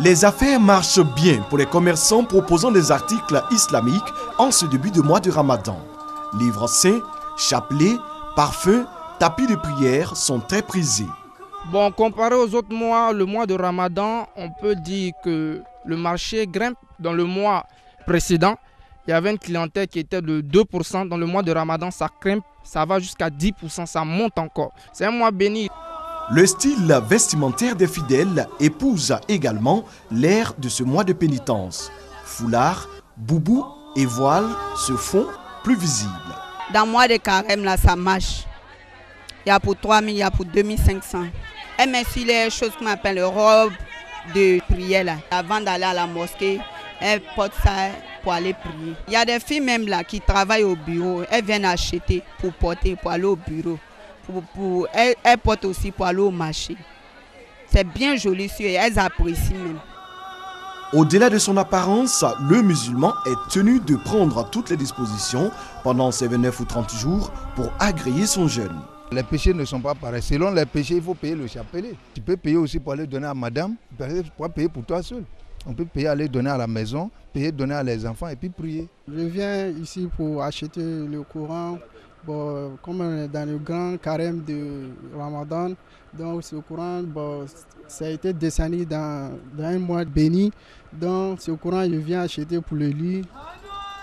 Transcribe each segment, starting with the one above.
Les affaires marchent bien pour les commerçants proposant des articles islamiques en ce début de mois de Ramadan. Livres saints, chapelets, parfums, tapis de prière sont très prisés. Bon, comparé aux autres mois, le mois de Ramadan, on peut dire que le marché grimpe. Dans le mois précédent, il y avait une clientèle qui était de 2%. Dans le mois de Ramadan, ça grimpe, ça va jusqu'à 10%, ça monte encore. C'est un mois béni. Le style vestimentaire des fidèles épouse également l'ère de ce mois de pénitence. Foulard, boubou et voile se font plus visibles. Dans le mois de carême, là, ça marche. Il y a pour 3 000, il y a pour 2 500. Et même si les choses qu'on appelle robe de prière, là, avant d'aller à la mosquée, elles portent ça pour aller prier. Il y a des filles même là qui travaillent au bureau, elles viennent acheter pour porter, pour aller au bureau. Elles portent aussi pour aller au marché. C'est bien joli, elles apprécient même. Au-delà de son apparence, le musulman est tenu de prendre toutes les dispositions pendant ces 29 ou 30 jours pour agréer son jeûne. Les péchés ne sont pas pareils. Selon les péchés, il faut payer le chapelet. Tu peux payer aussi pour aller donner à madame, tu peux payer pour toi seul. On peut payer aller donner à la maison, payer donner à les enfants et puis prier. Je viens ici pour acheter le Coran. Bon, comme on est dans le grand carême de Ramadan, donc ce Coran, bon, ça a été descendu dans un mois béni. Donc ce Coran, je viens acheter pour le lire.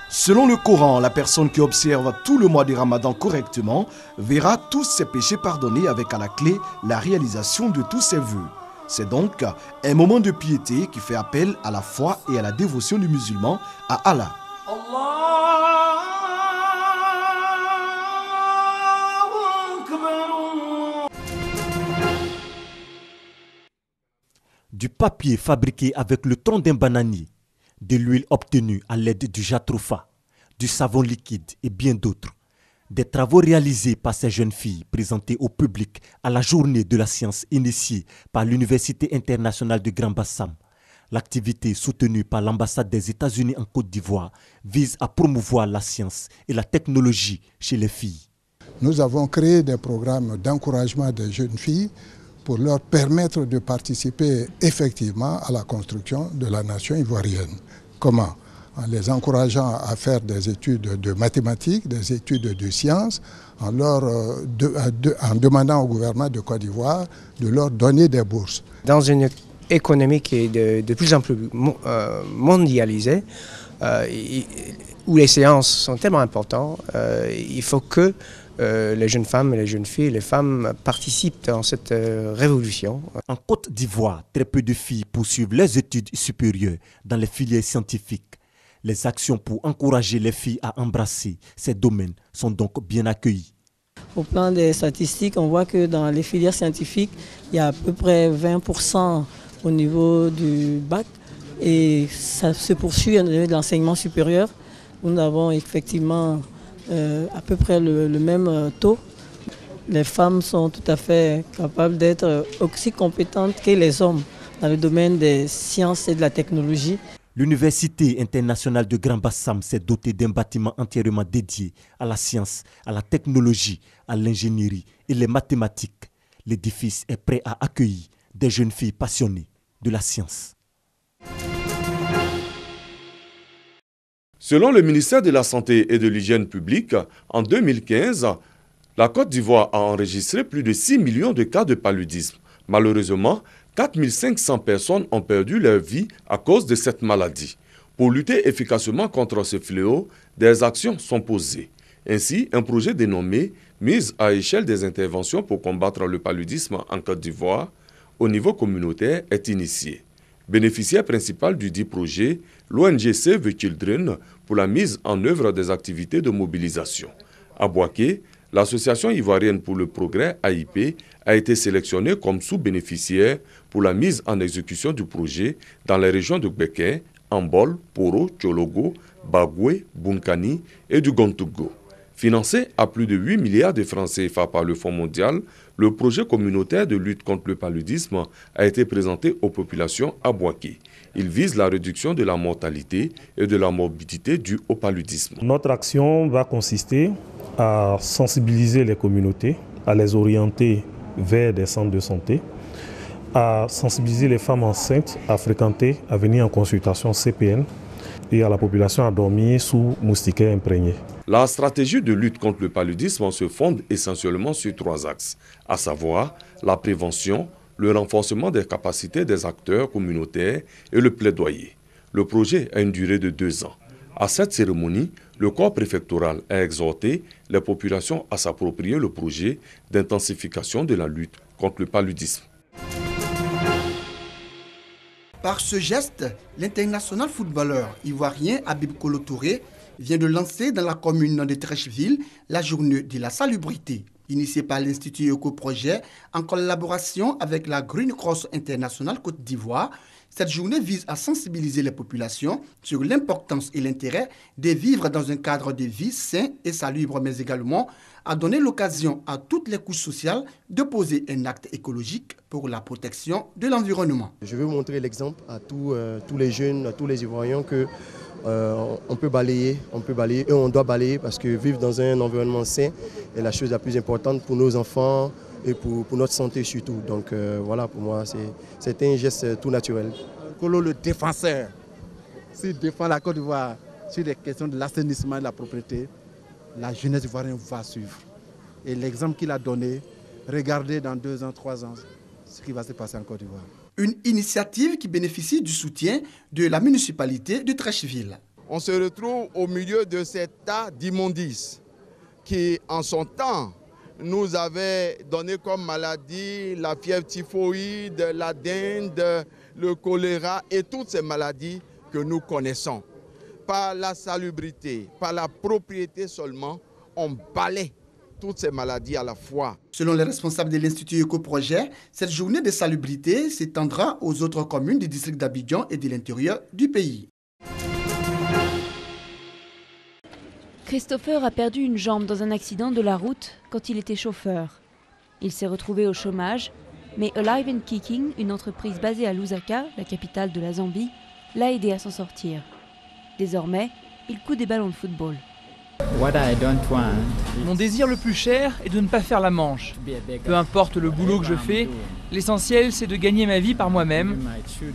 Selon le Coran, la personne qui observe tout le mois du Ramadan correctement verra tous ses péchés pardonnés avec à la clé la réalisation de tous ses vœux. C'est donc un moment de piété qui fait appel à la foi et à la dévotion du musulman à Allah. Du papier fabriqué avec le tronc d'un bananier, de l'huile obtenue à l'aide du jatropha, du savon liquide et bien d'autres. Des travaux réalisés par ces jeunes filles présentés au public à la journée de la science initiée par l'Université internationale de Grand Bassam. L'activité soutenue par l'ambassade des États-Unis en Côte d'Ivoire vise à promouvoir la science et la technologie chez les filles. Nous avons créé des programmes d'encouragement des jeunes filles pour leur permettre de participer effectivement à la construction de la nation ivoirienne. Comment ? En les encourageant à faire des études de mathématiques, des études de sciences, en demandant au gouvernement de Côte d'Ivoire de leur donner des bourses. Dans une économie qui est de plus en plus mondialisée, où les sciences sont tellement importantes, il faut que les jeunes femmes, les jeunes filles, les femmes participent dans cette révolution. En Côte d'Ivoire, très peu de filles poursuivent les études supérieures dans les filières scientifiques. Les actions pour encourager les filles à embrasser ces domaines sont donc bien accueillies. Au plan des statistiques, on voit que dans les filières scientifiques, il y a à peu près 20% au niveau du bac et ça se poursuit au niveau de l'enseignement supérieur où nous avons effectivement à peu près le même taux. Les femmes sont tout à fait capables d'être aussi compétentes que les hommes dans le domaine des sciences et de la technologie. L'Université internationale de Grand Bassam s'est dotée d'un bâtiment entièrement dédié à la science, à la technologie, à l'ingénierie et les mathématiques. L'édifice est prêt à accueillir des jeunes filles passionnées de la science. Selon le ministère de la Santé et de l'Hygiène publique, en 2015, la Côte d'Ivoire a enregistré plus de 6 millions de cas de paludisme. Malheureusement, 4 500 personnes ont perdu leur vie à cause de cette maladie. Pour lutter efficacement contre ce fléau, des actions sont posées. Ainsi, un projet dénommé « Mise à échelle des interventions pour combattre le paludisme en Côte d'Ivoire » au niveau communautaire est initié. Bénéficiaire principal du dit projet, l'ONG Save the Children pour la mise en œuvre des activités de mobilisation. À Boaké, l'Association ivoirienne pour le progrès, AIP, a été sélectionnée comme sous-bénéficiaire pour la mise en exécution du projet dans les régions de Bekin, Ambol, Poro, Tchologo, Bagoué, Bunkani et du Gontougo. Financé à plus de 8 milliards de francs CFA par le Fonds mondial, le projet communautaire de lutte contre le paludisme a été présenté aux populations à Boaké. Il vise la réduction de la mortalité et de la morbidité due au paludisme. Notre action va consister à sensibiliser les communautés, à les orienter vers des centres de santé, à sensibiliser les femmes enceintes à fréquenter, à venir en consultation CPN et à la population à dormir sous moustiquaires imprégnés. La stratégie de lutte contre le paludisme se fonde essentiellement sur 3 axes, à savoir la prévention, le renforcement des capacités des acteurs communautaires et le plaidoyer. Le projet a une durée de 2 ans. À cette cérémonie, le corps préfectoral a exhorté les populations à s'approprier le projet d'intensification de la lutte contre le paludisme. Par ce geste, l'international footballeur ivoirien Habib Kolo Touré vient de lancer dans la commune de Treichville la journée de la salubrité, initiée par l'Institut Eco-Projet en collaboration avec la Green Cross International Côte d'Ivoire. Cette journée vise à sensibiliser les populations sur l'importance et l'intérêt de vivre dans un cadre de vie sain et salubre, mais également à donner l'occasion à toutes les couches sociales de poser un acte écologique pour la protection de l'environnement. Je veux montrer l'exemple à tous les jeunes, à tous les Ivoiriens que on peut balayer et on doit balayer parce que vivre dans un environnement sain est la chose la plus importante pour nos enfants et pour notre santé surtout. Donc voilà, pour moi, c'est un geste tout naturel. Kolo, le défenseur, s'il défend la Côte d'Ivoire sur les questions de l'assainissement et de la propriété, la jeunesse ivoirienne va suivre. Et l'exemple qu'il a donné, regardez dans 2 ans, 3 ans, ce qui va se passer en Côte d'Ivoire. Une initiative qui bénéficie du soutien de la municipalité de Treichville. On se retrouve au milieu de cet tas d'immondices qui, en son temps, nous avait donné comme maladie la fièvre typhoïde, la dinde, le choléra et toutes ces maladies que nous connaissons. Par la salubrité, par la propriété seulement, on balaie toutes ces maladies à la fois. Selon les responsables de l'Institut Eco-Projet, cette journée de salubrité s'étendra aux autres communes du district d'Abidjan et de l'intérieur du pays. Christopher a perdu une jambe dans un accident de la route quand il était chauffeur. Il s'est retrouvé au chômage, mais Alive and Kicking, une entreprise basée à Lusaka, la capitale de la Zambie, l'a aidé à s'en sortir. Désormais, il coud des ballons de football. Mon désir le plus cher est de ne pas faire la manche. Peu importe le boulot que je fais, l'essentiel c'est de gagner ma vie par moi-même.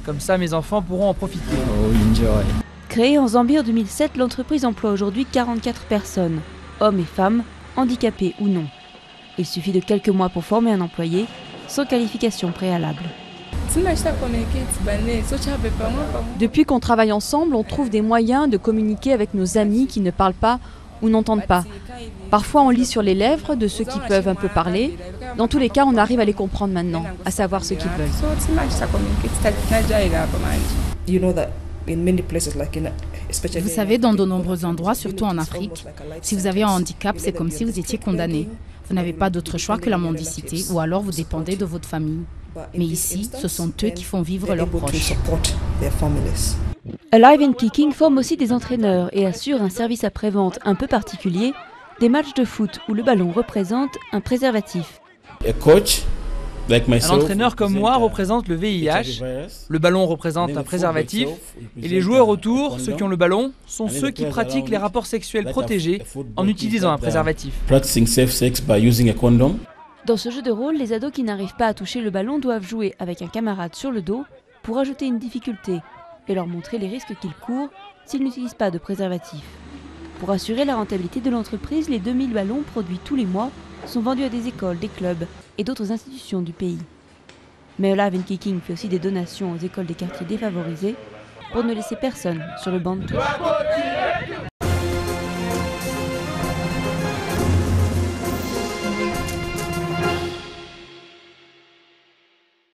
Comme ça mes enfants pourront en profiter. Créée en Zambie en 2007, l'entreprise emploie aujourd'hui 44 personnes, hommes et femmes, handicapés ou non. Il suffit de quelques mois pour former un employé, sans qualification préalable. Depuis qu'on travaille ensemble, on trouve des moyens de communiquer avec nos amis qui ne parlent pas ou n'entendent pas. Parfois on lit sur les lèvres de ceux qui peuvent un peu parler. Dans tous les cas, on arrive à les comprendre maintenant, à savoir ce qu'ils veulent. Vous savez, dans de nombreux endroits, surtout en Afrique, si vous avez un handicap, c'est comme si vous étiez condamné. Vous n'avez pas d'autre choix que la mendicité ou alors vous dépendez de votre famille. Mais ici, ce sont eux qui font vivre leurs proches. Alive and Kicking forme aussi des entraîneurs et assure un service après-vente un peu particulier, des matchs de foot où le ballon représente un préservatif. Un entraîneur comme moi représente le VIH, le ballon représente un préservatif, et les joueurs autour, ceux qui ont le ballon, sont ceux qui pratiquent les rapports sexuels protégés en utilisant un préservatif. Dans ce jeu de rôle, les ados qui n'arrivent pas à toucher le ballon doivent jouer avec un camarade sur le dos pour ajouter une difficulté et leur montrer les risques qu'ils courent s'ils n'utilisent pas de préservatif. Pour assurer la rentabilité de l'entreprise, les 2000 ballons produits tous les mois sont vendus à des écoles, des clubs et d'autres institutions du pays. Mais Alive and Kicking fait aussi des donations aux écoles des quartiers défavorisés pour ne laisser personne sur le banc de touche.